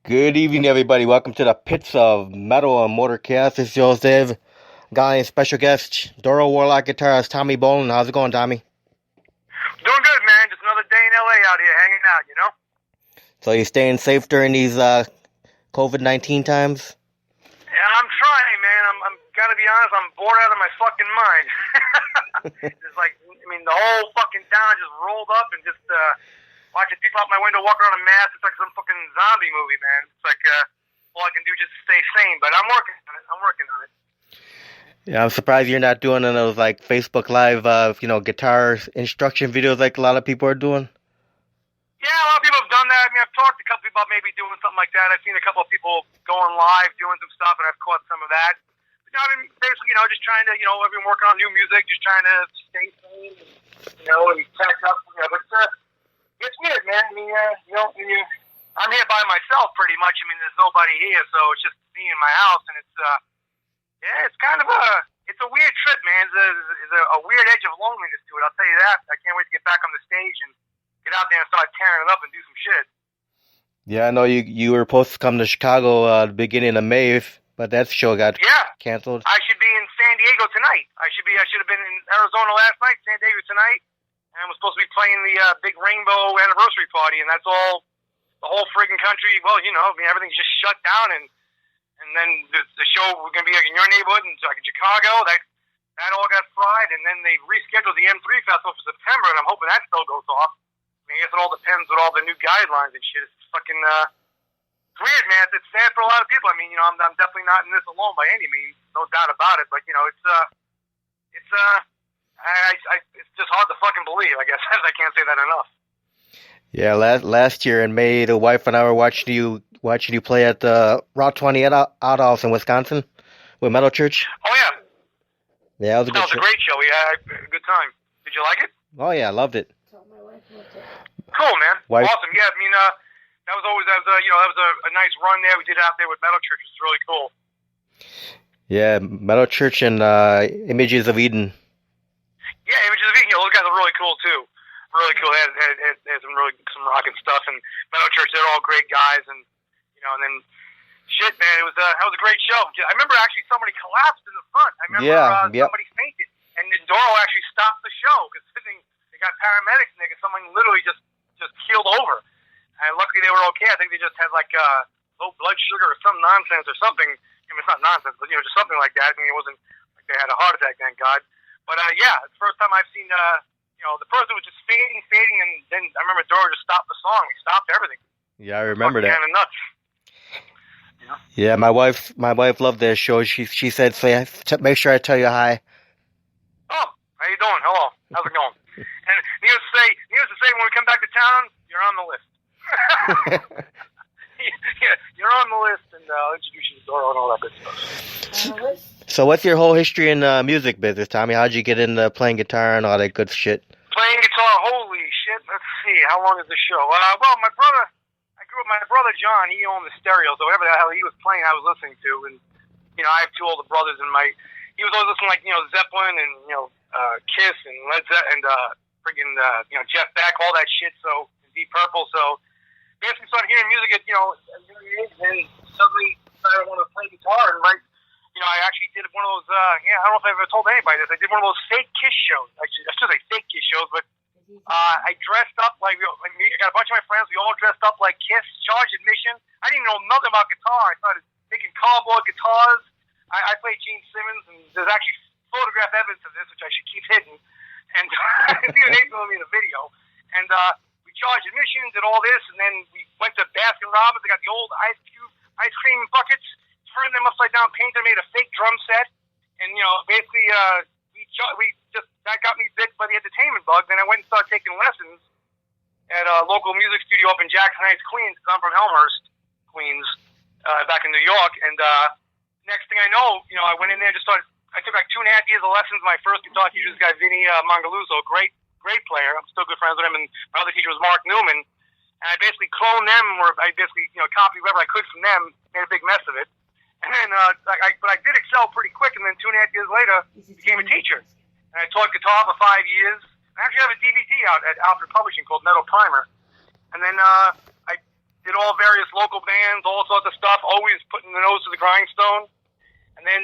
Good evening, everybody. Welcome to the Pits of Metal and Motorcast. This is Joseph, guy and special guest, Doro, Warlock, Guitarist, Tommy Bolan. How's it going, Tommy? Doing good, man. Just another day in LA out here hanging out. So you staying safe during these COVID-19 times? Yeah, I'm trying, man. I'm gotta be honest, I'm bored out of my fucking mind. The whole fucking town just rolled up and just watching people out my window walk around in masks. It's like some fucking zombie movie, man. It's like all I can do just to stay sane, but I'm working on it. Yeah, I'm surprised you're not doing those like Facebook Live, guitar instruction videos like a lot of people are doing. Yeah, a lot of people have done that. I mean, I've talked to a couple people about maybe doing something like that. I've seen a couple of people going live doing some stuff, and I've caught some of that. But, basically, just trying to, I've been working on new music, just trying to stay sane, and catch up. But it's weird, man. I mean, I'm here by myself pretty much. I mean, there's nobody here, so it's just me in my house, and it's kind of it's a weird trip, man. There's a weird edge of loneliness to it. I'll tell you that. I can't wait to get back on the stage and get out there and start tearing it up and do some shit. Yeah, I know you were supposed to come to Chicago the beginning of May, but that show got canceled. I should be in San Diego tonight. I should have been in Arizona last night, San Diego tonight, and I was supposed to be playing the big Rainbow anniversary party, and that's all the whole friggin' country. Well, everything's just shut down, and then the show was gonna be like in your neighborhood, and like in Chicago. That all got fried, and then they rescheduled the M3 festival for September, and I'm hoping that still goes off. I guess it all depends with all the new guidelines and shit. It's fucking, it's weird, man. It's sad for a lot of people. I mean, I'm definitely not in this alone by any means, no doubt about it. But it's just hard to fucking believe. I guess I can't say that enough. Yeah, last year in May, the wife and I were watching you play at the Route 20 Outhouse in Wisconsin with Metal Church. Oh yeah. Yeah, it was a a great show. We had a good time. Did you like it? Oh yeah, I loved it. Cool, man. Awesome. Yeah, I mean, that was a nice run there. We did out there with Metal Church. It's really cool. Yeah, Metal Church and Images of Eden. Yeah, Images of Eden. Those guys are really cool too. Really cool. They had some rocking stuff, and Metal Church. They're all great guys, and and then shit, man. It was that was a great show. I remember actually somebody collapsed in the front. I remember somebody fainted, and then Doro actually stopped the show because they got paramedics and someone literally just keeled over. And luckily they were okay. I think they just had like low blood sugar or some nonsense or something. I mean, it's not nonsense, but just something like that. I mean, it wasn't like they had a heart attack, thank God. But it's the first time I've seen the person was just fading, and then I remember Doro just stopped the song. He stopped everything. Yeah, I remember that. Kind of nuts. Yeah, my wife loved that show. She said, make sure I tell you hi. Oh, how you doing? Hello. How's it going? And needless to say, when we come back to town, you're on the list. Yeah, you're on the list, and I'll introduce you to Doro and all that good stuff. So what's your whole history in music business, Tommy? How'd you get into playing guitar and all that good shit? Playing guitar, holy shit. Let's see, how long is the show? I grew up, my brother John, he owned the stereo, so whatever the hell he was playing, I was listening to. And, I have two older brothers, and he was always listening Zeppelin and, Kiss and Led Zeppelin and Jeff Beck, all that shit. So Deep Purple. So basically started hearing music at a young age, and suddenly decided I wanted to play guitar. And I actually did one of those. I don't know if I've ever told anybody this. I did one of those fake Kiss shows. Actually, I should say fake Kiss shows, but I dressed up like I got a bunch of my friends. We all dressed up like Kiss, charged admission. I didn't even know nothing about guitar. I started making cardboard guitars. I played Gene Simmons, and there's actually photograph evidence of this, which I should keep hidden. And even they filmed me in a video. And we charged admission, did all this, and then we went to Baskin Robbins. They got the old ice cream buckets, turned them upside down, painted, made a fake drum set, and basically that got me bit by the entertainment bug. Then I went and started taking lessons at a local music studio up in Jackson Heights, Queens, because I'm from Elmhurst, Queens, back in New York. And next thing I know, I went in there and just started. I took like 2.5 years of lessons. My first guitar teacher was this guy, Vinny Mangaluso, great player. I'm still good friends with him. And my other teacher was Mark Newman. And I basically cloned them, or I basically, copied whatever I could from them, made a big mess of it. And then, but I did excel pretty quick. And then 2.5 years later, became a teacher. And I taught guitar for 5 years. I actually have a DVD out at Alfred Publishing called Metal Primer. And then I did all various local bands, all sorts of stuff, always putting the nose to the grindstone. And then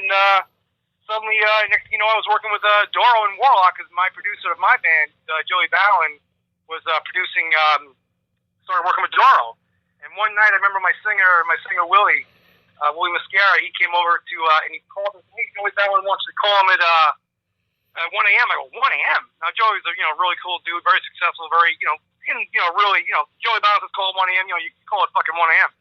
suddenly, next thing you know, I was working with Doro and Warlock, because my producer of my band, Joey Bolan, was producing, started working with Doro. And one night, I remember my singer Willie Mascara, he came over to, and he called me, hey, Joey Bolan wants to call him at 1 a.m. I go, 1 a.m.? Now, Joey's a, really cool dude, very successful, very, really, Joey Bolan says call 1 a.m., you call it fucking 1 a.m.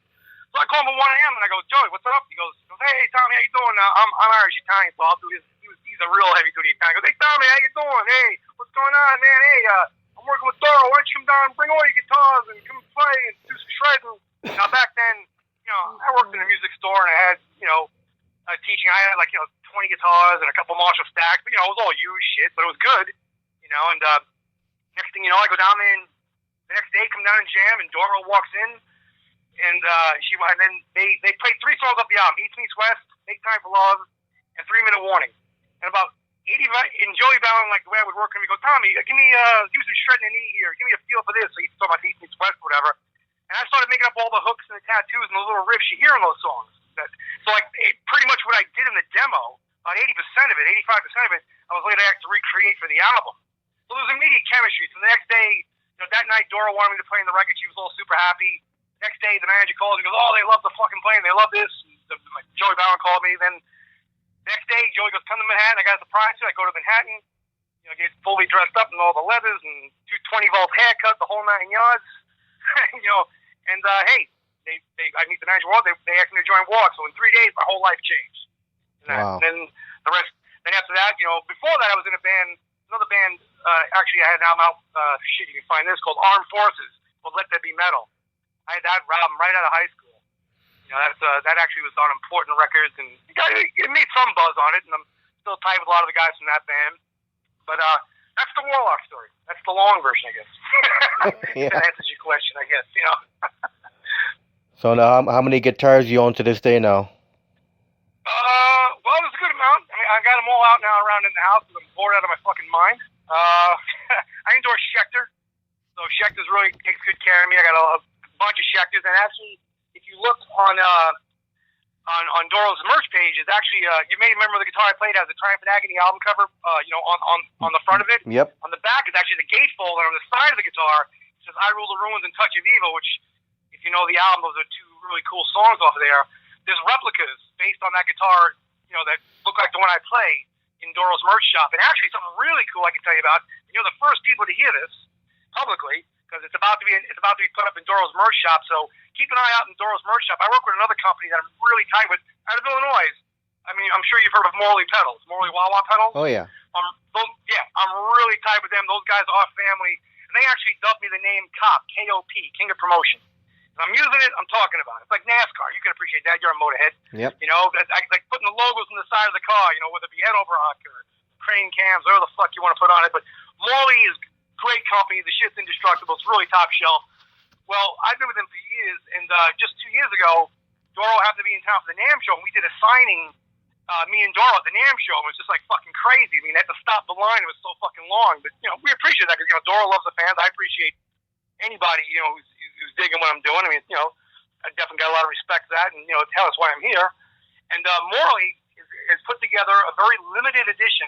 So I call him at 1 a.m. and I go, Joey, what's up? He goes, hey, Tommy, how you doing? I'm Irish Italian, so I'll do his. He's a real heavy duty Italian. He goes, hey, Tommy, how you doing? Hey, what's going on, man? Hey, I'm working with Doro. Why don't you come down and bring all your guitars and come play and do some shredding? Now back then, I worked in a music store and I had, teaching. I had 20 guitars and a couple Marshall stacks. But it was all used shit, but it was good. And next thing you know, I go down there and the next day come down and jam, and Doro walks in. And then they played 3 songs off the album: East Meets West, Make Time for Love, and 3 Minute Warning. And about 80, and Joey Bowen, the way I would work with him, he goes, Tommy, give me some shredding and knee here. Give me a feel for this. So he's talking about East Meets West or whatever. And I started making up all the hooks and the tattoos and the little riffs you hear in those songs. Pretty much what I did in the demo, about 80% of it, 85% of it, I was later to recreate for the album. So there was immediate chemistry. So the next day, that night, Doro wanted me to play in the record. She was all super happy. Next day, the manager calls and goes, oh, they love the fucking playing. They love this. Joey Bowen called me. Then next day, Joey goes, come to Manhattan. I got a surprise too. I go to Manhattan, get fully dressed up in all the leathers and 20-volt haircut, the whole 9 yards. And hey, I meet the manager. They asked me to join Warlock. So in 3 days, my whole life changed. Wow. And then the rest. Then after that, before that, I was in a band, another band. Actually, I had an album out. You can find this called Armed Forces. Called Let There Be Metal. I had that album right out of high school. That actually was on Important Records, and it made some buzz on it, and I'm still tight with a lot of the guys from that band. But that's the Warlock story. That's the long version, I guess. Yeah. That answers your question, I guess. So now, how many guitars you own to this day now? Well, there's a good amount. I mean, I got them all out now around in the house, because I'm bored out of my fucking mind. I endorse Schecter, so Schecter's really takes good care of me. I got a bunch of Schecters, and actually, if you look on Doro's merch page, is actually you may remember the guitar I played has a Triumph and Agony album cover, on the front of it. Yep. On the back is actually the gatefold, and on the side of the guitar it says "I Rule the Ruins" and "Touch of Evil," which, if you know the album, those are 2 really cool songs off of there. There's replicas based on that guitar, that look like the one I play in Doro's merch shop, and actually something really cool I can tell you about. And you're the first people to hear this publicly, because it's about to be put up in Doro's merch shop. So keep an eye out in Doro's merch shop. I work with another company that I'm really tight with out of Illinois. I mean, I'm sure you've heard of Morley Pedals, Morley Wawa Pedals. Oh yeah. I'm really tight with them. Those guys are family, and they actually dubbed me the name COP, K-O-P, King of Promotion. If I'm using it, I'm talking about it. It's like NASCAR. You can appreciate that. You're a motorhead. Yep. It's like putting the logos on the side of the car. Whether it be Ed Overhock or Crane Cams, whatever the fuck you want to put on it. But Morley is great company. The shit's indestructible. It's really top shelf. Well, I've been with them for years, and just 2 years ago, Doro happened to be in town for the NAMM show, and we did a signing, me and Doro at the NAMM show. It was just like fucking crazy. I mean, they had to stop the line. It was so fucking long. But, we appreciate that because, Doro loves the fans. I appreciate anybody, who's digging what I'm doing. I mean, I definitely got a lot of respect for that, and, tell us why I'm here. And Morley has put together a very limited edition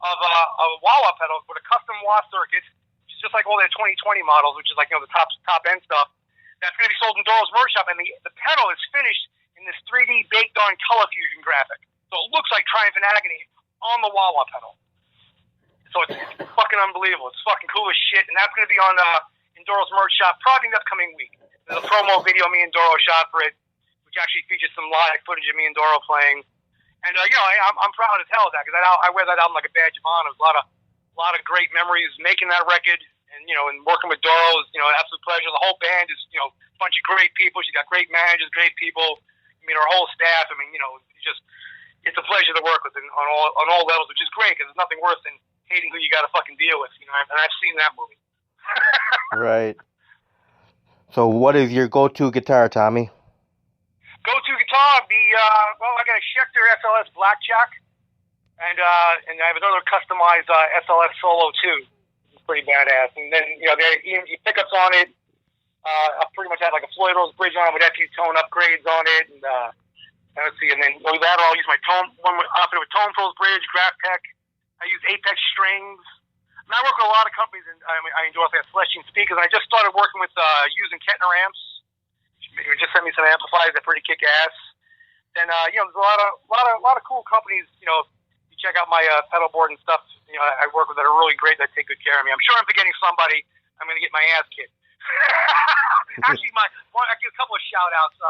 of a wah-wah pedal with a custom wah circuit, which is just like all their 2020 models, which is like, the top end stuff. That's going to be sold in Doro's workshop, and the pedal is finished in this 3D baked on color fusion graphic. So it looks like Triumph and Agony on the wah-wah pedal. So it's fucking unbelievable. It's fucking cool as shit, and that's going to be on in Doro's merch shop probably the upcoming week. There's a promo video me and Doro shot for it, which actually features some live footage of me and Doro playing. And I'm proud as hell of that, because I wear that album like a badge of honor. There's a lot of great memories making that record, and and working with Doro is an absolute pleasure. The whole band is a bunch of great people. She's got great managers, great people. I mean, her whole staff. I mean, it's a pleasure to work with on all levels, which is great, because there's nothing worse than hating who you got to fucking deal with. And I've seen that movie. Right. So what is your go-to guitar, Tommy? Go-to guitar would be, I got a Schecter SLS Blackjack, and I have another customized SLS Solo too. It's pretty badass. And then, the pickups on it, I pretty much had like a Floyd Rose bridge on it with FU tone upgrades on it, and let's see, and then with that I'll use my tone one outfit with Tone Pros bridge, Graph Tech. I use Apex strings. And I work with a lot of companies, and I endorse like Celestian speakers. And I just started working with using Kettner amps. You just sent me some amplifiers that pretty kick ass. Then there's a lot of cool companies. You know, you check out my pedal board and stuff. You know, I work with that are really great. That take good care of me. I'm sure I'm forgetting somebody. I'm going to get my ass kicked. Actually, I give a couple of shout outs.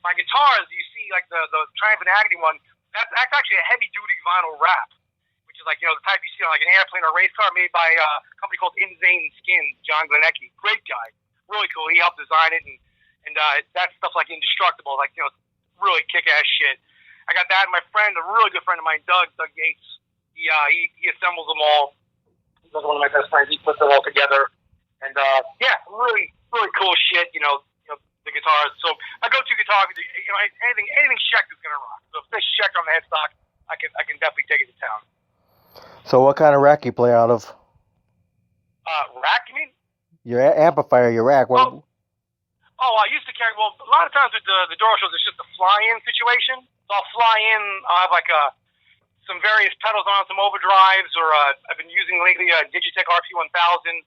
My guitars, you see, like the Triumph and Agony one. That's actually a heavy duty vinyl wrap, which is like, you know, the type you see on like an airplane or a race car, made by a company called Insane Skins. John Glenecki, great guy, really cool. He helped design it, and that stuff's like indestructible, like, you know, really kick ass shit. I got that. And my friend, a really good friend of mine, Doug Yates. He assembles them all. He's one of my best friends. He puts it all together, and really cool shit. You know, the guitars. So my go-to guitar, you know, anything Schecter's gonna rock. So if there's Schecter on the headstock, I can definitely take it to town. So what kind of rack you play out of? Rack, you mean? Your amplifier, your rack. What? Oh, I used to carry. Well, a lot of times with the Doro shows, it's just a fly-in situation. So I'll fly in. I'll have like some various pedals on, some overdrives, or I've been using lately Digitech RP1000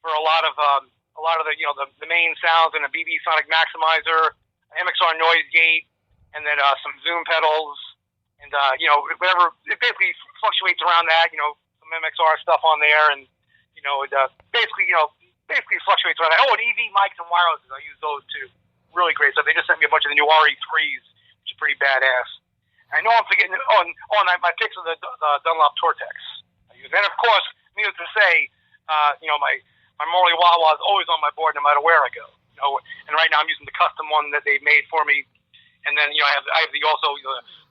for a lot of the, you know, the main sounds, and a BB Sonic Maximizer, MXR noise gate, and then some Zoom pedals, and you know, whatever. It basically fluctuates around that. You know, some MXR stuff on there, and you know, it basically fluctuates around that. Oh, and EV mics and wirelesses, I use those too. Really great stuff. They just sent me a bunch of the new RE3s, which is pretty badass. I know I'm forgetting. My picks of the Dunlop Tortex. And of course, needless to say, you know, my Morley Wawa is always on my board no matter where I go. You know, and right now I'm using the custom one that they made for me. And then, you know, I have the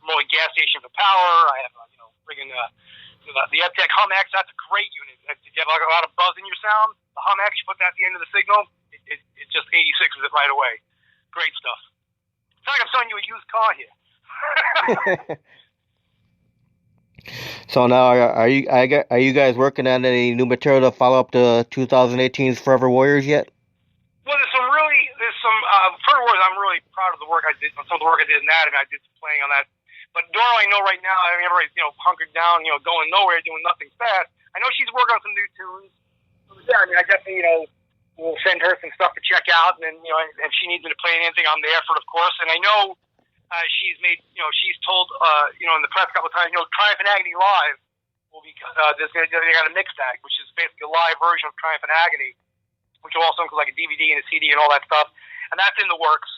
Morley gas station for power. I have you know, friggin' the EdTech HumX. That's a great unit. If you have like a lot of buzz in your sound, the HumX, you put that at the end of the signal, it just 86s it right away. Great stuff. It's like I'm selling you a used car here. So now, are you guys working on any new material to follow up to 2018's Forever Warriors yet? Well, there's some Forever Warriors. I'm really proud of the work I did. Some of the work I did in that, and I did some playing on that. But Doro, I know right now, I mean, everybody's, you know, hunkered down, you know, going nowhere, doing nothing fast. I know she's working on some new tunes. Yeah, I mean, I definitely, you know, will send her some stuff to check out, and then, you know, if she needs me to play anything, I'm there for it, of course. And I know she's made, you know, she's told, you know, in the press a couple of times, you know, Triumph and Agony Live will be, they got a mix tag, which is basically a live version of Triumph and Agony, which will also include like a DVD and a CD and all that stuff. And that's in the works.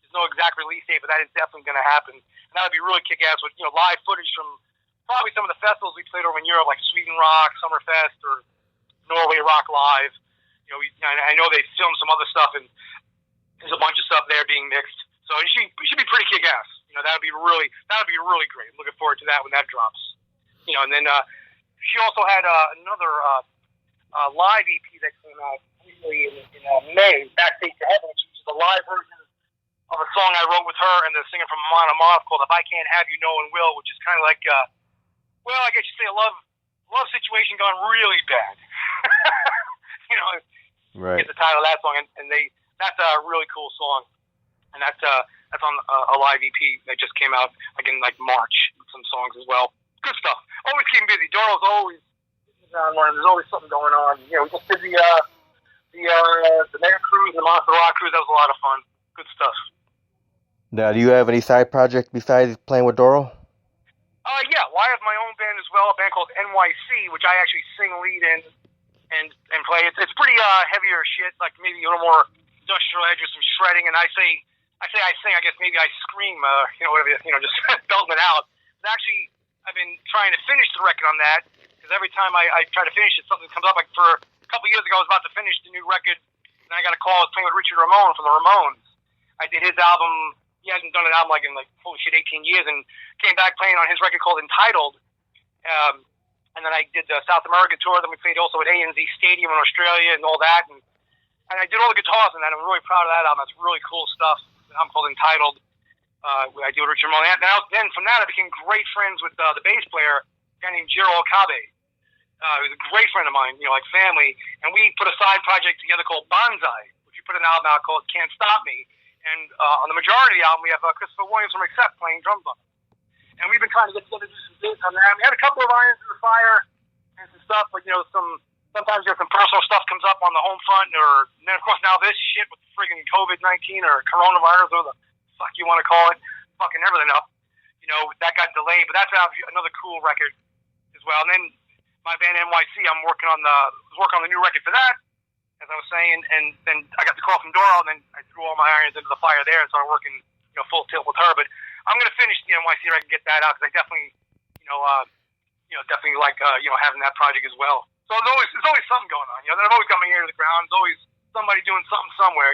There's no exact release date, but that is definitely going to happen. And that would be really kick-ass with, you know, live footage from probably some of the festivals we played over in Europe, like Sweden Rock, Summerfest, or Norway Rock Live. You know, I know they filmed some other stuff, and there's a bunch of stuff there being mixed. So it should be pretty kick-ass. You know, that would be really great. I'm looking forward to that when that drops. You know, and then she also had another live EP that came out recently in May, Backstage to Heaven, which is a live version of a song I wrote with her and the singer from Amon Amarth called "If I Can't Have You, No One Will," which is kind of like, well, I guess you say a love situation gone really bad. You know, right. Get the title of that song, and that's a really cool song, and that's on a live EP that just came out like in like March with some songs as well. Good stuff. Always keeping busy. Doro's always down running. There's always something going on. You know, we just did the Mega Cruise and the Monster Rock Cruise. That was a lot of fun. Good stuff. Now, do you have any side project besides playing with Doro? Yeah. Well, I have my own band as well, a band called NYC, which I actually sing lead in and play. It's pretty heavier shit, like maybe a little more industrial edge with some shredding. And I say I sing. I guess maybe I scream. You know, whatever. You know, just belting it out. But actually, I've been trying to finish the record on that because every time I try to finish it, something comes up. Like for a couple years ago, I was about to finish the new record, and I got a call. I was playing with Richard Ramone from the Ramones. I did his album. He hasn't done an album like in holy shit 18 years, and came back playing on his record called Entitled. And then I did the South American tour. Then we played also at ANZ Stadium in Australia and all that. And I did all the guitars in that. I'm really proud of that album. That's really cool stuff. The album called Entitled. I did with Richard Ramone. Then from that, I became great friends with the bass player, a guy named Jiro Okabe. He was a great friend of mine, you know, like family. And we put a side project together called Bonsai, which we put an album out called Can't Stop Me. And on the majority of the album, we have Christopher Williams from Accept playing drums on it. And we've been trying to get together to do some dates on that. We had a couple of irons in the fire and some stuff, but, sometimes some personal stuff comes up on the home front, and then, of course, now this shit with friggin' COVID-19 or coronavirus, or the fuck you want to call it, fucking everything up. That got delayed, but that's another cool record as well. And then my band NYC, was working on the new record for that, as I was saying, and then I got the call from Doro, and then I threw all my irons into the fire there and started working, full tilt with her. But I'm gonna finish the NYC record and get that out because I definitely, definitely like having that project as well. So there's always something going on. I've always got my ear to the ground. There's always somebody doing something somewhere.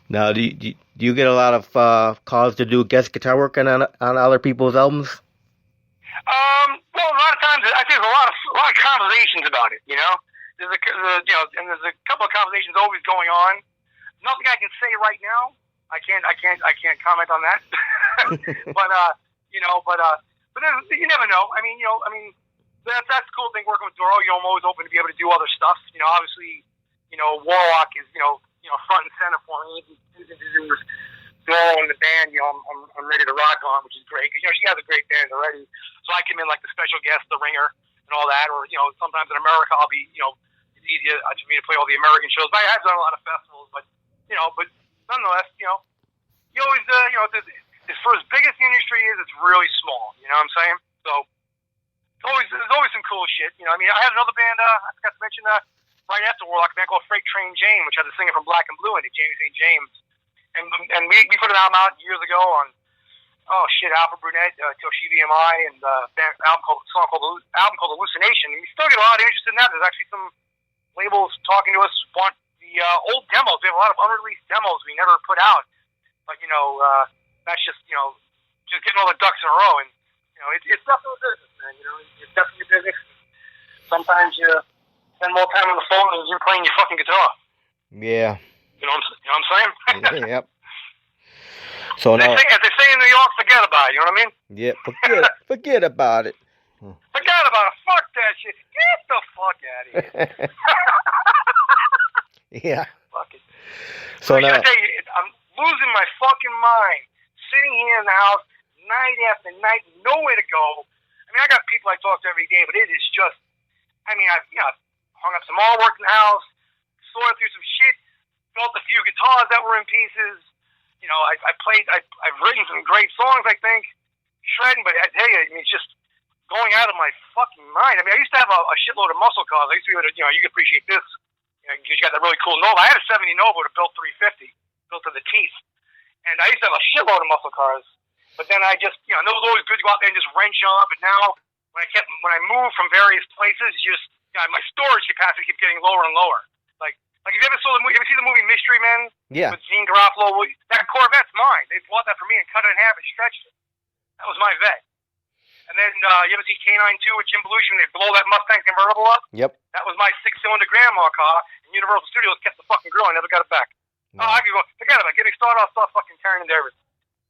Now, do you get a lot of calls to do guest guitar work on other people's albums? Well, a lot of times I think there's a lot of conversations about it. There's there's a couple of conversations always going on. Nothing I can say right now. I can't comment on that. but you never know. That's the cool thing working with Doro. I'm always open to be able to do other stuff. Obviously, Warlock is front and center for me. Doro in the band, I'm ready to rock on, which is great. Because she has a great band already, so I come in like the special guest, the ringer, and all that. Or sometimes in America, I'll be it's easier for me to play all the American shows. But I have done a lot of festivals, but nonetheless, you always for as big as the industry is, it's really small. You know what I'm saying? So there's always some cool shit. I had another band I forgot to mention right after Warlock, a band called Freight Train James, which had a singer from Black and Blue in it, James St. James. And we put an album out years ago on Alfred Brunette, Toshi VMI, and album called Hallucination. And we still get a lot of interest in that. There's actually some labels talking to us, want the old demos. We have a lot of unreleased demos we never put out. But that's just just getting all the ducks in a row. And it's definitely a business, man. It's definitely a business. Sometimes you spend more time on the phone than you're playing your fucking guitar. Yeah. You know what I'm saying? Yep. So now, as they say in New York, forget about it. You know what I mean? Yeah, forget about it. Forget about it. Fuck that shit. Get the fuck out of here. Yeah. Fuck it. So now, I tell you, I'm losing my fucking mind, sitting here in the house night after night, nowhere to go. I got people I talk to every day, but it is just. I've hung up some artwork in the house, sorted through some shit, built a few guitars that were in pieces. I've written some great songs, I think, shredding, but I tell you, it's just going out of my fucking mind. I used to have a shitload of muscle cars. I used to be able to, you can appreciate this, because you got that really cool Nova. I had a 70 Nova with a built 350, built to the teeth. And I used to have a shitload of muscle cars, but then I just, it was always good to go out there and just wrench on, but now, when I moved from various places, my storage capacity keeps getting lower and lower. Like if you ever see the movie Mystery Men? Yeah. With Gene Garofalo? That Corvette's mine. They bought that for me and cut it in half and stretched it. That was my vet. And then you ever see K-9 2 with Jim Belushi when they blow that Mustang convertible up? Yep. That was my 6-cylinder grandma car, and Universal Studios kept the fucking grill. I never got it back. No. I could go, forget about it. Get me started, I'll start fucking tearing into everything.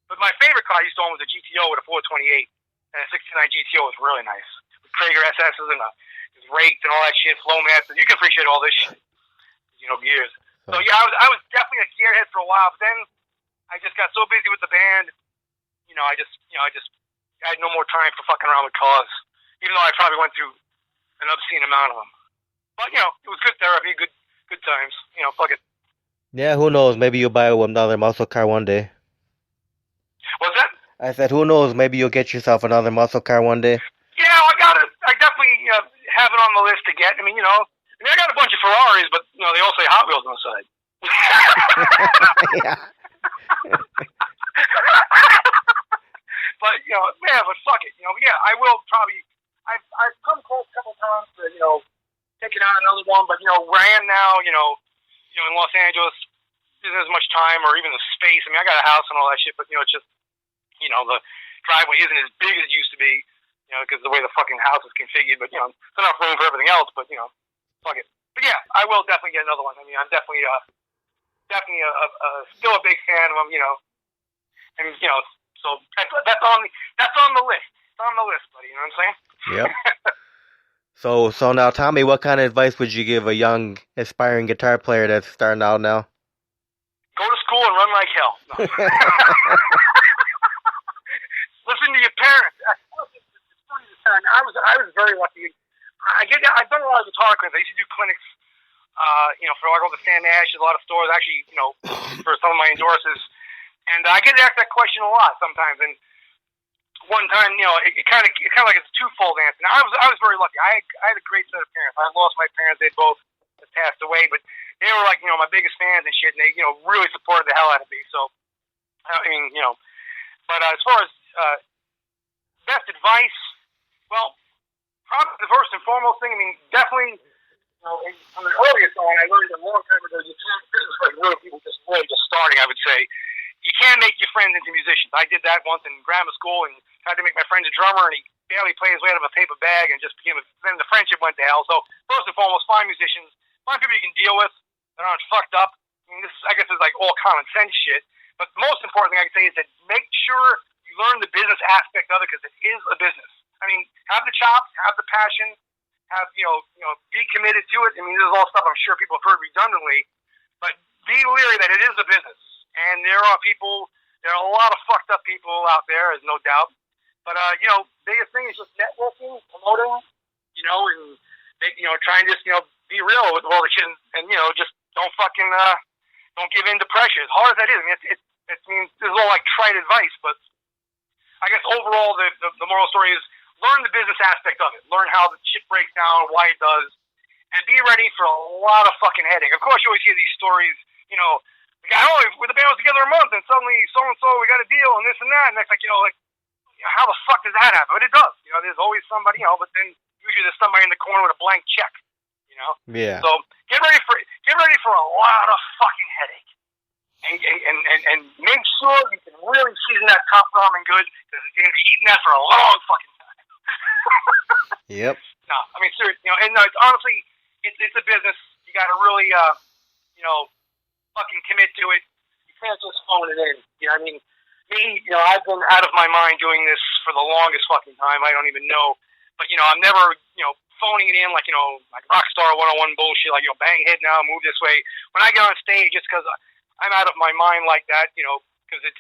But my favorite car I used to own was a GTO with a 428. And a 69 GTO was really nice. With Traeger SS's and his rakes and all that shit, flow mats. You can appreciate all this shit. Gears. So yeah, I was definitely a gearhead for a while, but then I just got so busy with the band, I had no more time for fucking around with cars, even though I probably went through an obscene amount of them. But it was good therapy, good times. Fuck it. Yeah, who knows? Maybe you'll buy another muscle car one day. What's that? I said, who knows? Maybe you'll get yourself another muscle car one day. Yeah, I definitely have it on the list to get. I got a bunch of Ferraris, but they all say Hot Wheels on the side. Yeah. But fuck it. I will probably. I've come close a couple times to taking out another one, but where I am now, in Los Angeles, there isn't as much time or even the space. I got a house and all that shit, but it's just the driveway isn't as big as it used to be, because the way the fucking house is configured. But there's enough room for everything else. But fuck it. But yeah, I will definitely get another one. I'm definitely still a big fan of them, and so that's on the list. It's on the list, buddy. You know what I'm saying? Yep. So now, Tommy, what kind of advice would you give a young, aspiring guitar player that's starting out now? Go to school and run like hell. No. Listen to your parents. I was very lucky. I've done a lot of guitar clinics. I used to do clinics, for like all the Sam Ash, a lot of stores. Actually, for some of my endorses, and I get asked that question a lot sometimes. And one time, it kind of like it's a twofold answer. Now, I was very lucky. I had a great set of parents. I lost my parents; they both passed away, but they were like my biggest fans and shit. And they really supported the hell out of me. So but as far as best advice, well, probably the first and foremost thing. I mean, definitely. From the earliest on, I learned a long time ago. You can't. This is for really people just starting. I would say. You can't make your friends into musicians. I did that once in grammar school and tried to make my friend a drummer, and he barely played his way out of a paper bag and just then the friendship went to hell. So first and foremost, find musicians, find people you can deal with that aren't fucked up. I mean, I guess is like all common sense shit. But the most important thing I can say is that make sure you learn the business aspect of it because it is a business. I mean, have the chops, have the passion, have be committed to it. I mean, this is all stuff I'm sure people have heard redundantly, but be leery that it is a business. And there are a lot of fucked up people out there, there's no doubt. But, biggest thing is just networking, promoting, and, trying to just, be real with all the shit and just don't fucking, don't give in to pressure. As hard as that is, I mean, it means this is all like trite advice, but I guess overall the moral story is learn the business aspect of it. Learn how the shit breaks down, why it does, and be ready for a lot of fucking headache. Of course, you always hear these stories, the band was together a month, and suddenly so-and-so, we got a deal, and this and that, and it's like, how the fuck does that happen? But it does. There's always somebody, but then usually there's somebody in the corner with a blank check, Yeah. So get ready for a lot of fucking headache. And make sure you can really season that top ramen good, because you're going to be eating that for a long fucking time. Yep. No, I mean, seriously, it's honestly, it's a business. You got to really, fucking commit to it. You can't just phone it in. I mean, me, I've been out of my mind doing this for the longest fucking time. I don't even know. But, I'm never, phoning it in like, like Rockstar 101 bullshit, like, bang head now, move this way. When I get on stage, it's because I'm out of my mind like that, because it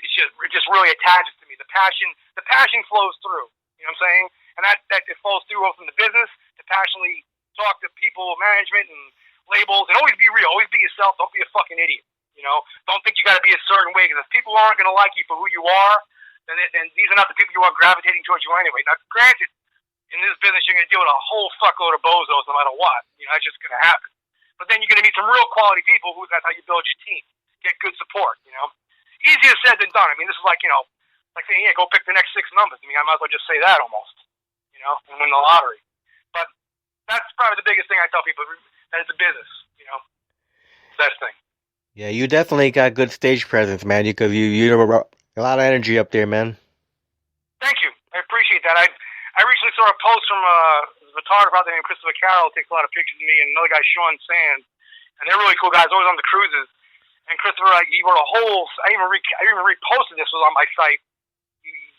just really attaches to me. The passion flows through. You know what I'm saying? And that it flows through from the business to passionately talk to people, management, and labels, and always be real. Always be yourself. Don't be a fucking idiot. Don't think you got to be a certain way, because if people aren't going to like you for who you are, then these are not the people you are gravitating towards you anyway. Now, granted, in this business, you're going to deal with a whole fuckload of bozos no matter what. That's just going to happen. But then you're going to meet some real quality people that's how you build your team. Get good support, Easier said than done. I mean, this is like, like saying, yeah, go pick the next 6 numbers. I mean, I might as well just say that almost, and win the lottery. But that's probably the biggest thing I tell people, that it's a business, Best thing. Yeah, you definitely got good stage presence, man. You have a lot of energy up there, man. Thank you. I appreciate that. I recently saw a post from a photographer out there named Christopher Carroll, takes a lot of pictures of me, and another guy, Sean Sands, and they're really cool guys, always on the cruises. And Christopher, he wrote a whole. I even reposted this, was on my site,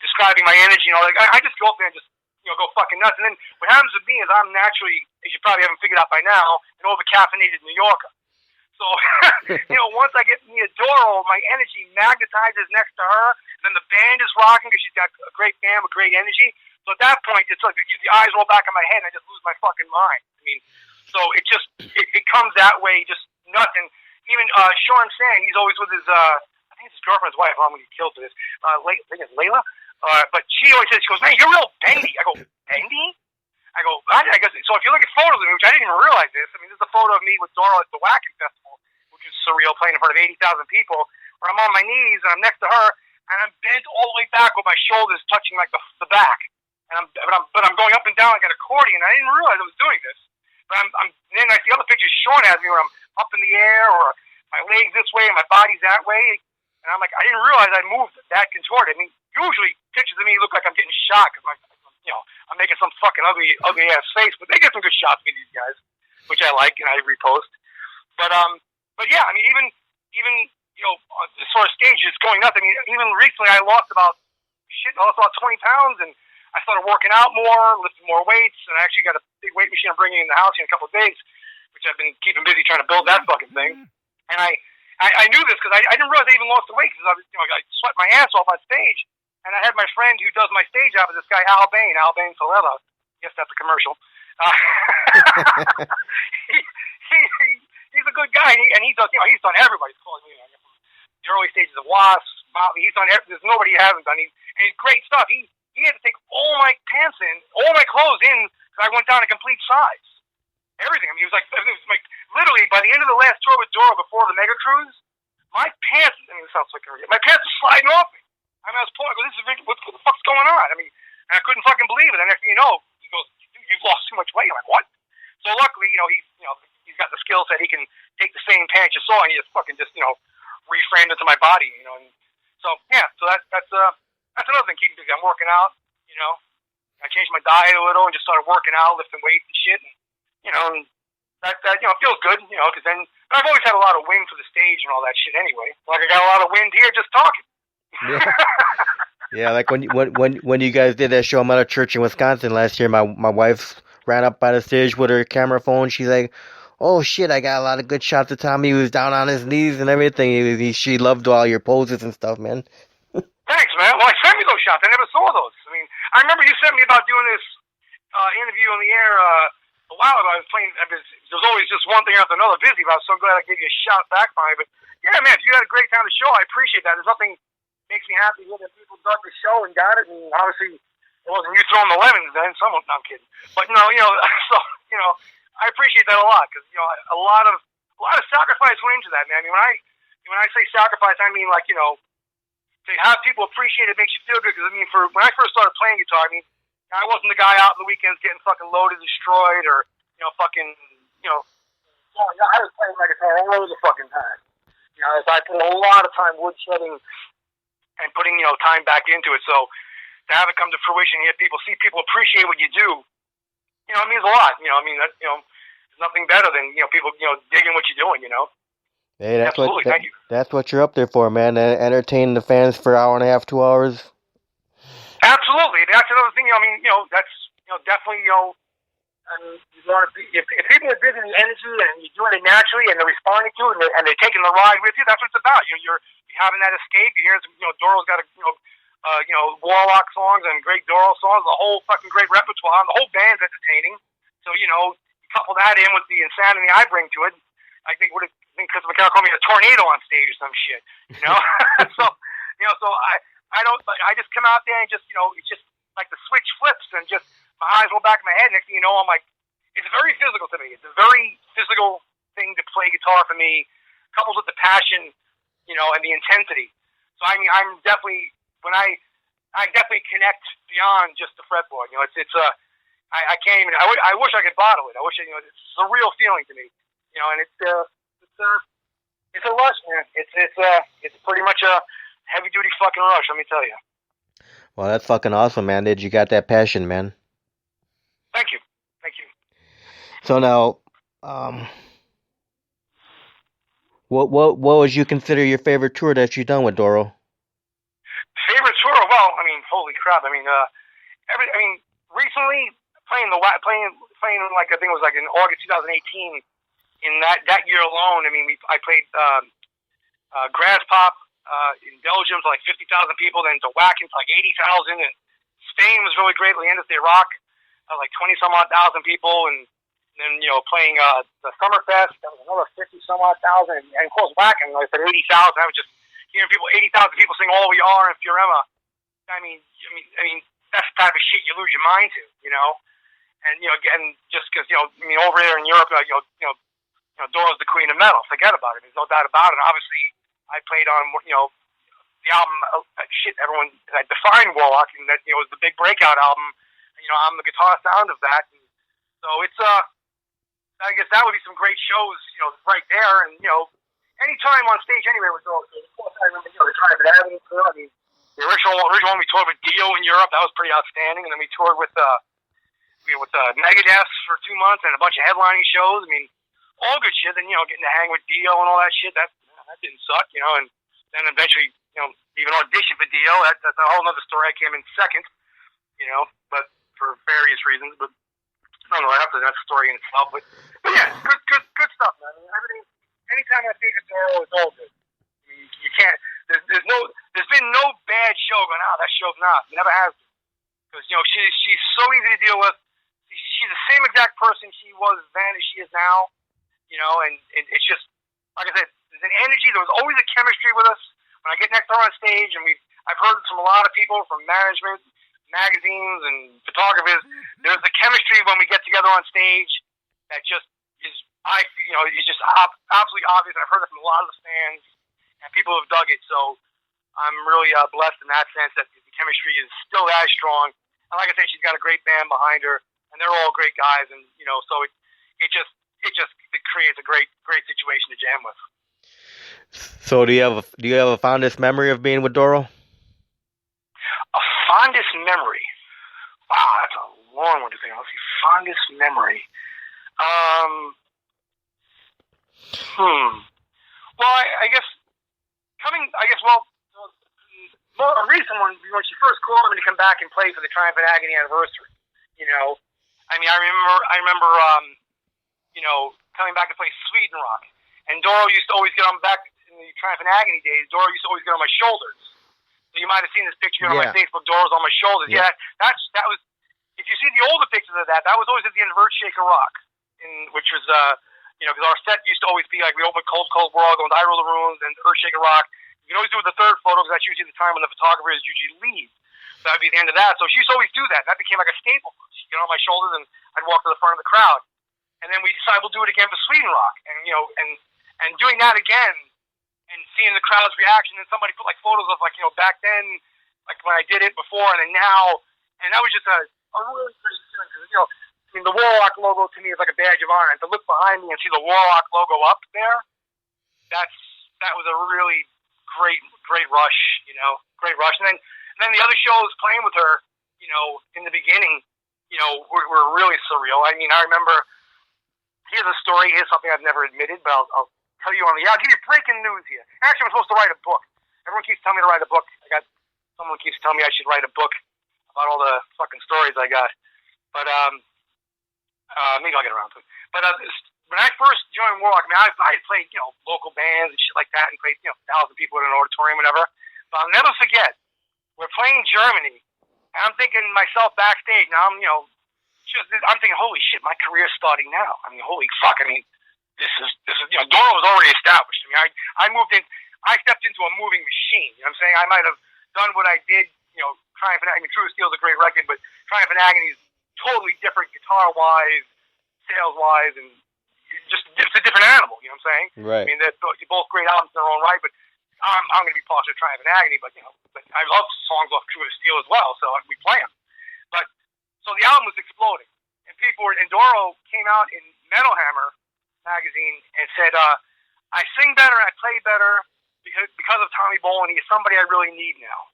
describing my energy. I just go up there and just go fucking nuts. And then what happens with me is I'm naturally, as you probably haven't figured out by now, an over-caffeinated New Yorker. So, once I get near Doro, my energy magnetizes next to her. And then the band is rocking because she's got a great band with great energy. So at that point, it's like the eyes roll back in my head and I just lose my fucking mind. I mean, so it just, it comes that way, just nuts. And even Sean Sand, he's always with his, I think it's his girlfriend's wife. I'm going to get killed for this. I think it's Layla. But she always says, she goes, man, you're real bendy. I go, bendy? I go, I guess, so if you look at photos of me, which I didn't even realize this, I mean, this is a photo of me with Doro at the Wacken Festival, which is surreal, playing in front of 80,000 people, where I'm on my knees and I'm next to her, and I'm bent all the way back with my shoulders touching like the back. And I'm going up and down like an accordion. I didn't realize I was doing this. But then I see other pictures Sean has me where I'm up in the air, or my legs this way and my body's that way. And I'm like, I didn't realize I moved that contorted. I mean, usually pictures of me look like I'm getting shot because I'm making some fucking ugly ass face. But they get some good shots of me, these guys, which I like and I repost. But yeah, I mean, even as far as stage, it's going nuts. I mean, even recently I lost about 20 pounds, and I started working out more, lifting more weights, and I actually got a big weight machine I'm bringing in the house in a couple of days, which I've been keeping busy trying to build that fucking thing. And I knew this because I didn't realize I even lost the weight because I sweat my ass off on stage. And I had my friend who does my stage job, this guy Al Bain Salella. Yes, that's a commercial. He's a good guy, and he does. He's done everybody's calling me. The early stages of Wasp, Motley. He's done. There's nobody he hasn't done. And he's great stuff. He had to take all my pants in, all my clothes in, because I went down a complete size. Everything. I mean, it was like literally by the end of the last tour with Doro before the Mega Cruise, my pants. I mean, it sounds like my pants were sliding off me. I mean, I was pulling. I go, this is what the fuck's going on? I mean, and I couldn't fucking believe it. And next thing you know, he goes, "You've lost too much weight." I'm like, "What?" So luckily, he's got the skill set. He can take the same pants you saw and he just reframed it to my body. And so yeah, so that's another thing keeping busy. I'm working out. I changed my diet a little and just started working out, lifting weights and shit. And that feels good. Because then I've always had a lot of wind for the stage and all that shit anyway. Like I got a lot of wind here just talking. Yeah. Yeah, like when you guys did that show, I'm at a church in Wisconsin last year. My wife ran up by the stage with her camera phone. She's like, "Oh shit, I got a lot of good shots of Tommy. He was down on his knees and everything. She loved all your poses and stuff, man." Thanks, man. Well, send me those shots. I never saw those. I mean, I remember you sent me about doing this interview on the air a while ago. I was playing. There was always just one thing after another busy, but I was so glad I gave you a shout back by. But yeah, man, if you had a great time to show, I appreciate that. There's nothing makes me happy that people dug the show and got it, and obviously it wasn't you throwing the lemons then. No, I'm kidding. But so I appreciate that a lot because a lot of sacrifice went into that, man. I mean, when I say sacrifice, I mean like to have people appreciate it makes you feel good. Because I mean, when I first started playing guitar, I mean, I wasn't the guy out on the weekends getting fucking loaded, destroyed, or I was playing my guitar all the fucking time. So I put a lot of time woodshedding and putting time back into it. So to have it come to fruition, see people appreciate what you do, it means a lot. I mean, there's nothing better than people digging what you're doing. Hey, Absolutely, thank you. That's what you're up there for, man. Entertain the fans for an hour and a half, 2 hours. Absolutely, that's another thing. I mean, that's definitely and you want to be, if people are digging the energy and you're doing it naturally and they're responding to it and they're taking the ride with you, that's what it's about. You're having that escape. You hear Doro's got Warlock songs and great Doro songs, the whole fucking great repertoire, and the whole band's entertaining. So you couple that in with the insanity I bring to it. I think Chris McCall called me a tornado on stage or some shit. So I don't. I just come out there and just it's just like the switch flips and just my eyes roll back in my head. Next thing you know, I'm like, it's very physical to me. It's a very physical thing to play guitar for me, coupled with the passion, and the intensity. So I mean, I'm definitely I definitely connect beyond just the fretboard. I can't even. I wish I could bottle it. I wish it's a real feeling to me. And it's a rush, man. It's pretty much a heavy duty fucking rush. Let me tell you. Well, that's fucking awesome, man. You got that passion, man. Thank you. So now, what would you consider your favorite tour that you've done with Doro? Favorite tour? Well, I mean, holy crap! I mean, recently playing like I think it was like in August 2018. In that year alone, I mean, I played Grass Pop in Belgium to like 50,000 people, then to Wacken to like 80,000, and Spain was really great. Leyendas de Rock, like 20 some odd thousand people, and then playing the Summerfest, that was another 50 some odd thousand, and of course Wacken, like I said 80,000. I was just hearing 80,000 people sing All We Are and Fiorema. I mean that's the type of shit you lose your mind to, and again just because over there in Europe, Doro's the queen of metal. Forget about it. There's no doubt about it. And obviously, I played on the album everyone that defined Warlock, and that was the big breakout album. I'm the guitar sound of that. And so it's I guess that would be some great shows, right there. And any time on stage anywhere with Doro. Of course, I remember the Triumphant Avenue tour. I mean, the original one we toured with Dio in Europe. That was pretty outstanding. And then we toured with Megadeth for 2 months and a bunch of headlining shows. I mean, all good shit. And getting to hang with Dio and all that shit. That didn't suck. And then eventually even audition for Dio. That's a whole other story. I came in second. but for various reasons. But I don't know. That's a story in itself. But yeah, good stuff, man. I mean, everything. Anytime I think of Doro, it's all good. I mean, you can't. There's been no bad show going. That show's not. It never has. Because she's so easy to deal with. She's the same exact person she was then as she is now. And it's just like I said. There's an energy. There was always a chemistry with us. When I get next to her on stage, and I've heard from a lot of people from management, magazines, and photographers. There's the chemistry when we get together on stage that just is. It's just absolutely obvious. I've heard it from a lot of the fans, and people have dug it. So I'm really blessed in that sense that the chemistry is still as strong. And like I said, she's got a great band behind her, and they're all great guys. And so it creates a great situation to jam with. So do you have a fondest memory of being with Doro? A fondest memory. Wow, that's a long one to think. Let's see, fondest memory. Well, I guess a recent one when she first called me to come back and play for the Triumph and Agony anniversary. I mean, I remember, coming back to play Sweden Rock, and Doro used to always get on back in the Triumph and Agony days. Doro used to always get on my shoulders. So you might have seen this picture on my Facebook. Doro's on my shoulders. Yeah, that was. If you see the older pictures of that was always at the end of Earthshaker Rock, which was because our set used to always be like we open Cold World, going to I Roll the Ruins and Earthshaker Rock. You can always do it the third photo because that's usually the time when the photographer is usually leave. So that would be the end of that. So she used to always do that. That became like a staple. She'd get on my shoulders and I'd walk to the front of the crowd. And then we decided we'll do it again for Sweden Rock. And doing that again and seeing the crowd's reaction, and somebody put like photos of back then, like when I did it before and then now, and that was just a really great feeling because I mean the Warlock logo to me is like a badge of honor. And to look behind me and see the Warlock logo up there, that was a really great rush, great rush. And then the other shows playing with her, in the beginning, were really surreal. I mean, I remember. Here's a story. Here's something I've never admitted, but I'll tell you I'll give you breaking news here. Actually, I'm supposed to write a book. Everyone keeps telling me to write a book. Someone keeps telling me I should write a book about all the fucking stories I got. But maybe I'll get around to it. But when I first joined Warlock, I mean, I had played local bands and shit like that, and played 1,000 people in an auditorium, whatever. But I'll never forget. We're playing Germany, and I'm thinking myself backstage. Now I'm thinking, holy shit, my career's starting now. I mean, holy fuck. I mean, this is Doro was already established. I mean, I moved in. I stepped into a moving machine. You know what I'm saying? I might have done what I did. Triumph and Agony. True Steel is a great record, but Triumph and Agony is totally different guitar-wise, sales-wise, and it's a different animal. You know what I'm saying? Right. I mean, they're both great albums in their own right, but I'm going to be partial to Triumph and Agony. But but I love songs off True Steel as well, so we play them. So the album was exploding, and Doro came out in Metal Hammer magazine and said, "I sing better and I play better because of Tommy Bolan. He's somebody I really need now."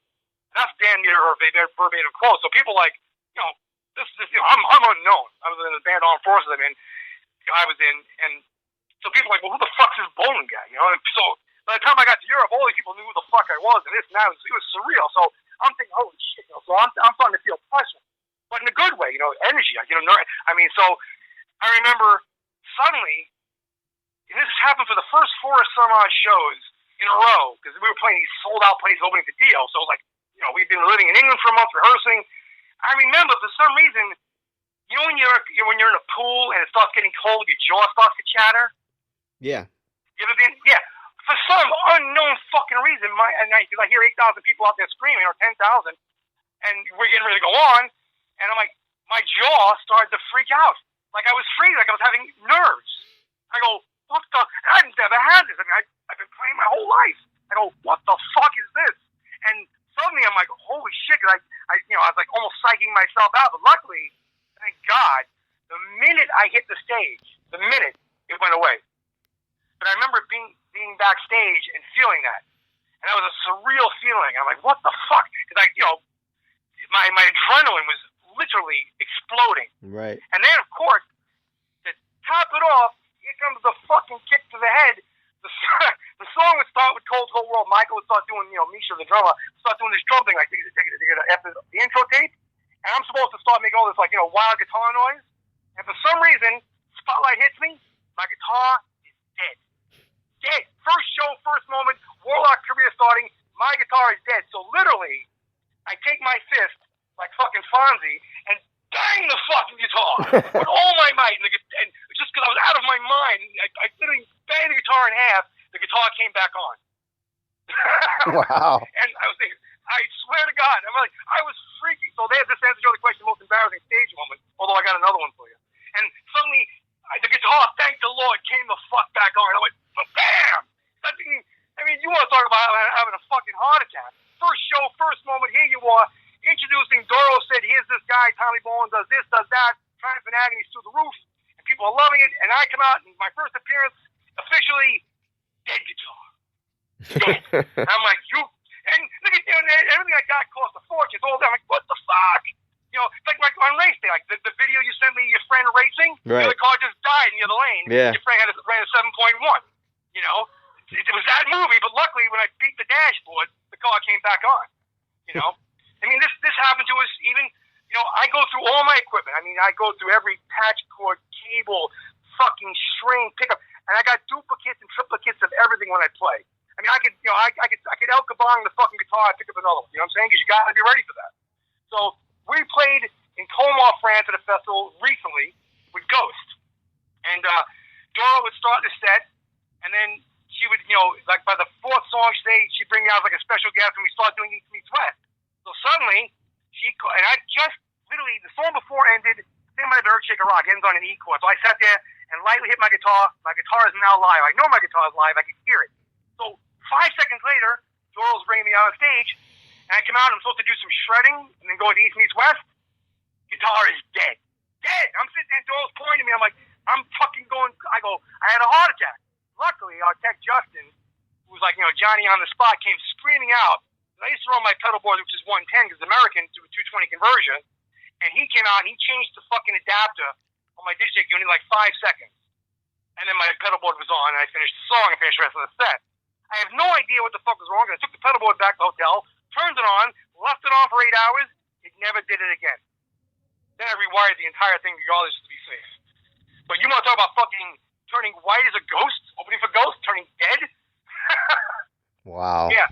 And that's damn near her verbatim quote. So people this I'm unknown. I was in the band Armed Forces. I mean, I was in, and so people were like, "Well, who the fuck's this Bolan guy?" And so by the time I got to Europe, all these people knew who the fuck I was, and this and that. It was surreal. So I'm thinking, holy shit. So I'm starting to feel pressure. But in a good way, energy. I mean, so I remember suddenly, and this happened for the first 4 or some odd shows in a row, because we were playing these sold-out places opening for Dio, so we'd been living in England for a month rehearsing. I remember, for some reason, when you're in a pool and it starts getting cold, your jaw starts to chatter? Yeah. You ever been? Yeah. For some unknown fucking reason, because I hear 8,000 people out there screaming, or 10,000, and we're getting ready to go on, and I'm like, my jaw started to freak out. Like I was freezing, like I was having nerves. I go, what the? I've never had this. I mean, I've been playing my whole life. I go, what the fuck is this? And suddenly I'm like, holy shit. I was like almost psyching myself out. But luckily, thank God, the minute I hit the stage, it went away. But I remember being backstage and feeling that. And that was a surreal feeling. I'm like, what the fuck? Because my adrenaline was literally exploding. Right. And then, of course, to top it off, here comes the fucking kick to the head. The song would start with Cold World. Michael would start doing, Misha, the drummer, would start doing this drum thing, like, after the intro tape. and I'm supposed to start making all this, like, wild guitar noise. And for some reason, spotlight hits me, my guitar is dead. Dead. First show, first moment, Warlock career starting, my guitar is dead. So literally, I take my fist, like fucking Fonzie, and bang the fucking guitar with all my might. And just because I was out of my mind, I literally banged the guitar in half, the guitar came back on. Wow. And I was thinking, I swear to God, I was freaking. So there's this answer to the question, most embarrassing stage moment, although I got another one for you. And suddenly, the guitar, thank the Lord, came the fuck back on. I went, bam! You want to talk about having a fucking heart attack. First show, first moment, here you are, introducing Doro said, here's this guy, Tommy Bolan, does this, does that, Triumph and Agony's through the roof, and people are loving it, and I come out, and my first appearance, officially, dead guitar. And I'm like, and look at everything I got cost a fortune. It's all I'm like, what the fuck? It's like on race day, like the video you sent me, your friend racing, right. The car just died in the other lane. Yeah. Your friend ran a 7.1. It was that movie, but luckily when I beat the dashboard, the car came back on. This happened to us even, I go through all my equipment. I go through every patch cord, cable, fucking string, pickup, and I got duplicates and triplicates of everything when I play. I could El Kabong the fucking guitar, I pick up another one. You know what I'm saying? Because you got to be ready for that. So we played in Colmar, France at a festival recently with Ghost. And Doro would start the set, and then she would, like by the fourth song, she'd bring me out as like a special guest, and we start doing East Meets West. So suddenly, and I just, literally, the song before ended, I think it might have been Earthshaker Rock, ends on an E chord. So I sat there and lightly hit my guitar. My guitar is now live. I know my guitar is live. I can hear it. So 5 seconds later, Doro's bringing me on stage, and I come out, and I'm supposed to do some shredding, and then go to East Meets West. Guitar is dead. Dead. I'm sitting there, Doro's pointing at me. I'm like, I'm fucking going, I had a heart attack. Luckily, our tech, Justin, who was like, Johnny on the spot, came screaming out. And I used to run my pedal board, which is 110, because American, to a 220 conversion. And he came out, and he changed the fucking adapter on my digital unit in like 5 seconds. And then my pedal board was on, and I finished the song and finished the rest of the set. I have no idea what the fuck was wrong. I took the pedal board back to the hotel, turned it on, left it on for 8 hours. It never did it again. Then I rewired the entire thing regardless to be safe. But you want to talk about fucking turning white as a ghost? Opening for Ghost? Turning dead? Wow. Yeah.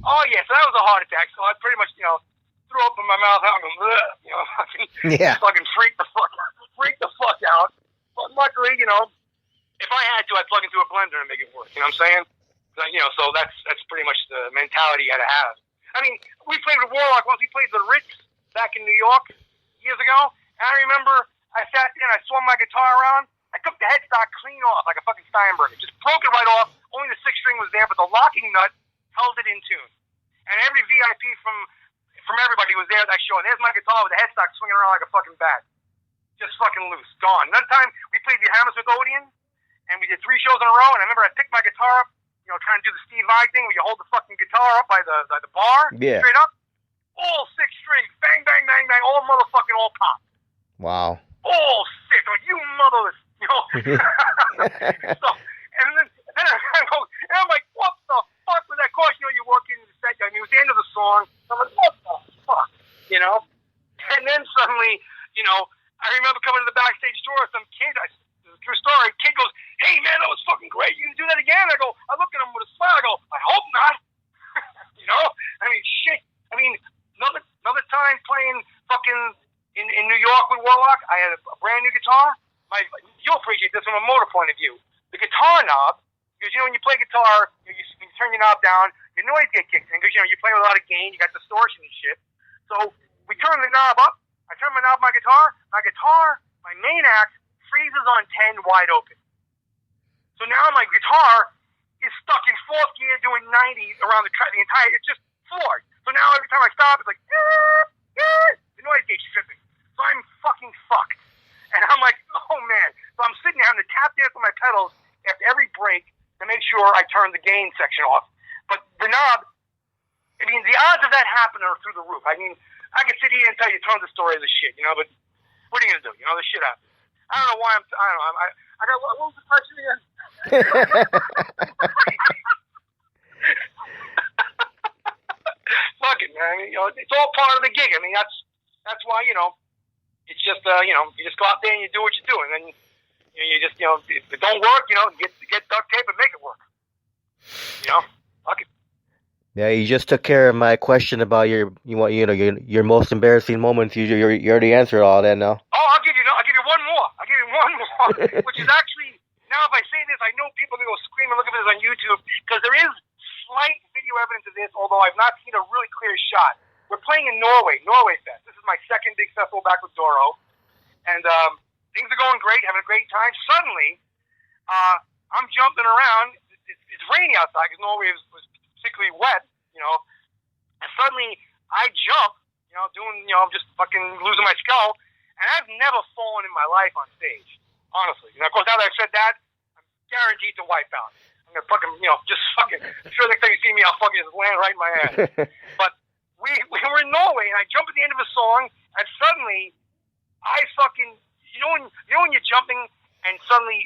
Oh, yeah. So that was a heart attack. So I pretty much, threw open my mouth out and fucking freaked the fuck out. But luckily, if I had to, I'd plug into a blender and make it work. You know what I'm saying? So that's pretty much the mentality you had to have. We played with Warlock once. We played the Ritz back in New York years ago. And I remember I sat there and I swung my guitar around. I took the headstock clean off like a fucking Steinberger. Just broke it right off. Only the 6th string was there, but the locking nut held it in tune. And every VIP from everybody was there at that show. And there's my guitar with the headstock swinging around like a fucking bat. Just fucking loose. Gone. Another time, we played the Hammersmith Odeon, and we did 3 shows in a row. And I remember I picked my guitar up, trying to do the Steve Vai thing where you hold the fucking guitar up by the bar, straight up. All 6 strings, bang, bang, bang, bang, all motherfucking all pop. Wow. All 6. Like, you motherless, So, and then I go, and I'm like, what the fuck was that? Of course, you work into the set. It was the end of the song. I'm like, what the fuck? And then suddenly, I remember coming to the backstage door, some kid, true story, kid goes, hey man, that was fucking great. You can do that again? I look at him with a smile. I go, I hope not. Shit. Another time playing fucking in New York with Warlock, I had a brand new guitar. You'll appreciate this from a motor point of view. The guitar knob, because when you play guitar, you turn your knob down, your noise gets kicked in, because you play with a lot of gain, you got distortion and shit. So we turn the knob up. I turn my knob on my guitar. My main axe freezes on 10 wide open. So now my guitar is stuck in 4th gear doing 90 around the entire, it's just floored. So now every time I stop, it's like, the noise gauge is tripping. So I'm fucking fucked. And I'm like, oh man. So I'm sitting there having to tap dance with my pedals after every break to make sure I turn the gain section off. But the knob, the odds of that happening are through the roof. I could sit here and tell you tons of stories of shit, but what are you going to do? This shit happens. I don't know why I got, what was the question again? Fuck it, man. It's all part of the gig. that's why, it's just, you just go out there and you do what you do. And then you just, if it don't work, get duct tape and make it work. Fuck it. Yeah, you just took care of my question about your most embarrassing moments. You already answered all that now. Oh, I'll give you one more. Which is actually, now if I say this, I know people are going to go scream and look at this on YouTube, because there is slight video evidence of this, although I've not seen a really clear shot. We're playing in Norway Fest. This is my second big festival back with Doro, and things are going great, having a great time. Suddenly, I'm jumping around. It's rainy outside because Norway was particularly wet, and suddenly I jump, doing, just fucking losing my skull, and I've never fallen in my life on stage, honestly. Of course, now that I've said that, I'm guaranteed to wipe out. I'm gonna fucking, I'm sure next time you see me, I'll fucking just land right in my ass. But we were in Norway, and I jump at the end of a song, and suddenly I fucking, when you're jumping, and suddenly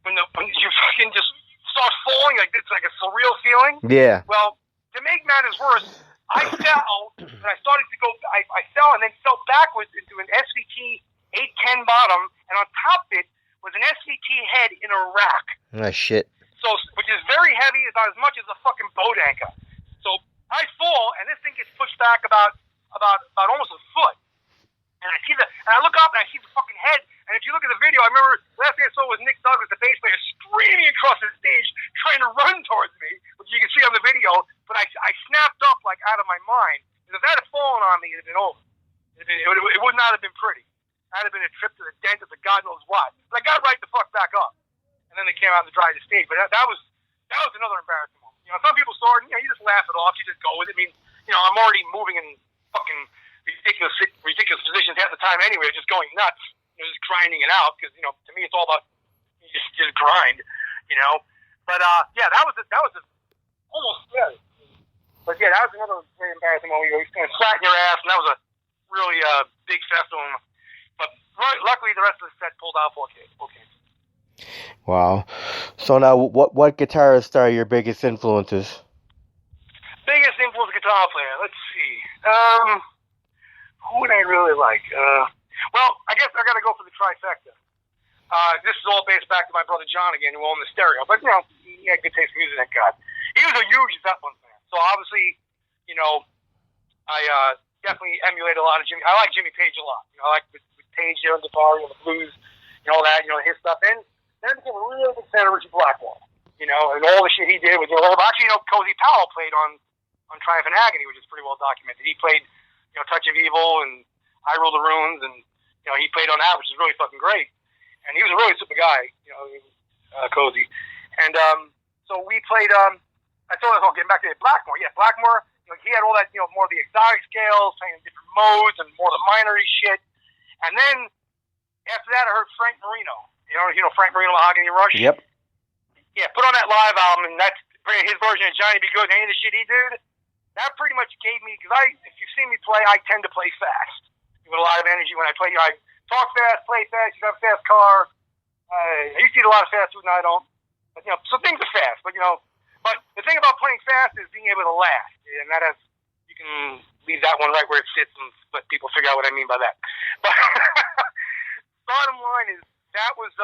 when you fucking just start falling, like it's like a surreal feeling. Yeah. Well, to make matters worse, I fell, and I started to go. I fell and then fell backwards into an SVT 810 bottom, and on top of it was an SVT head in a rack. Oh shit. So, which is very heavy, about as much as a fucking boat anchor. So I fall, and this thing gets pushed back about almost a foot. And I look up and I see the fucking head. And if you look at the video, I remember last thing I saw was Nick Douglas, the bass player, screaming across the stage, trying to run towards me, which you can see on the video. But I snapped up like out of my mind. Because if that had fallen on me, it'd have been over. It would not have been pretty. That'd have been a trip to the dentist or God knows what. But I got right the fuck back up. And then they came out and dried the stage. But that was another embarrassing moment. Some people saw it, you just laugh it off. You just go with it. I mean, I'm already moving in fucking ridiculous positions half the time anyway, just going nuts, just grinding it out, because to me it's all about just grind, But yeah, that was almost scary. But yeah, that was another very embarrassing moment. You kind of sat in your ass, and that was a really big festival. But luckily, the rest of the set pulled out okay. Wow. So now, what guitarists are your biggest influences? Biggest influence guitar player. Let's see. Who would I really like? Well, I guess I got to go for the trifecta. This is all based back to my brother John again, who owned the stereo. But he had good taste in music, thank God. He was a huge Zeppelin fan, so obviously, I definitely emulate a lot of Jimmy. I like Jimmy Page a lot. I like with Page on guitar, the blues, all that, his stuff. And then I became a really big fan of Richie Blackmore, and all the shit he did with actually, Cozy Powell played on Triumph and Agony, which is pretty well documented. He played, Touch of Evil and I Rule the Runes, and he played on that, which is really fucking great. And he was a really super guy, Cozy. And so we played. I told us, getting back to Blackmore. Yeah, Blackmore. He had all that, more of the exotic scales, playing in different modes, and more of the minory shit. And then after that, I heard Frank Marino. Frank Marino, Mahogany Rush. Yep. Yeah, put on that live album, and that's his version of Johnny B. Good. And any of the shit he did, that pretty much gave me, because if you've seen me play, I tend to play fast with a lot of energy when I play. I talk fast, play fast. You have a fast car. I used to eat a lot of fast food, now I don't. But so things are fast. But but the thing about playing fast is being able to last, and that has, you can leave that one right where it sits and let people figure out what I mean by that. But bottom line is that was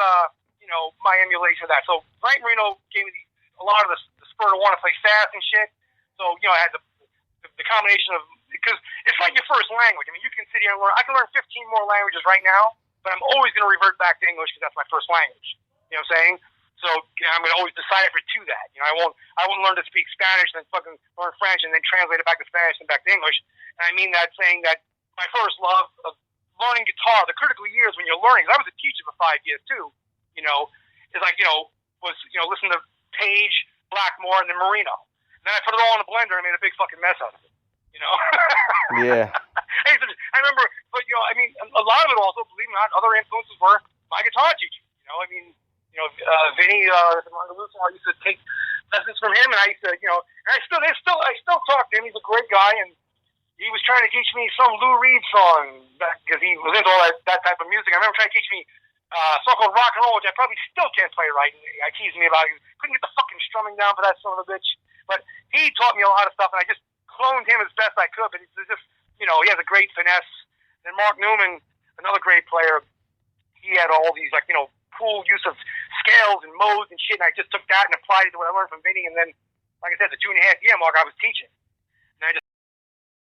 my emulation of that. So Frank Marino gave me a lot of the spur to want to play fast and shit. So I had the combination of, because it's like your first language. I mean, you can sit here and learn. I can learn 15 more languages right now, but I'm always going to revert back to English because that's my first language. You know what I'm saying? So I'm going to always decipher to that. I won't learn to speak Spanish and then fucking learn French and then translate it back to Spanish and back to English. And I mean that saying that my first love of learning guitar, the critical years when you're learning, 'cause I was a teacher for 5 years too, is like, was, listen to Page, Blackmore, and then Marino. And then I put it all in a blender and made a big fucking mess out of it. Yeah. I remember, but I mean, a lot of it also, believe it or not, other influences were my guitar teacher. I mean, Vinny Mangaluso, I used to take lessons from him, and I used to, and I still talk to him. He's a great guy, and he was trying to teach me some Lou Reed song because he was into all that type of music. I remember trying to teach me a song called Rock and Roll, which I probably still can't play right. And I teased me about it. Couldn't get the fucking strumming down for that son of a bitch. But he taught me a lot of stuff, and I just cloned him as best I could. But it's just, he has a great finesse Then Mark Newman, another great player, he had all these, like, cool use of scales and modes and shit, and I just took that and applied it to what I learned from Vinny, and then, like I said, the 2.5 year mark, I was teaching. And I just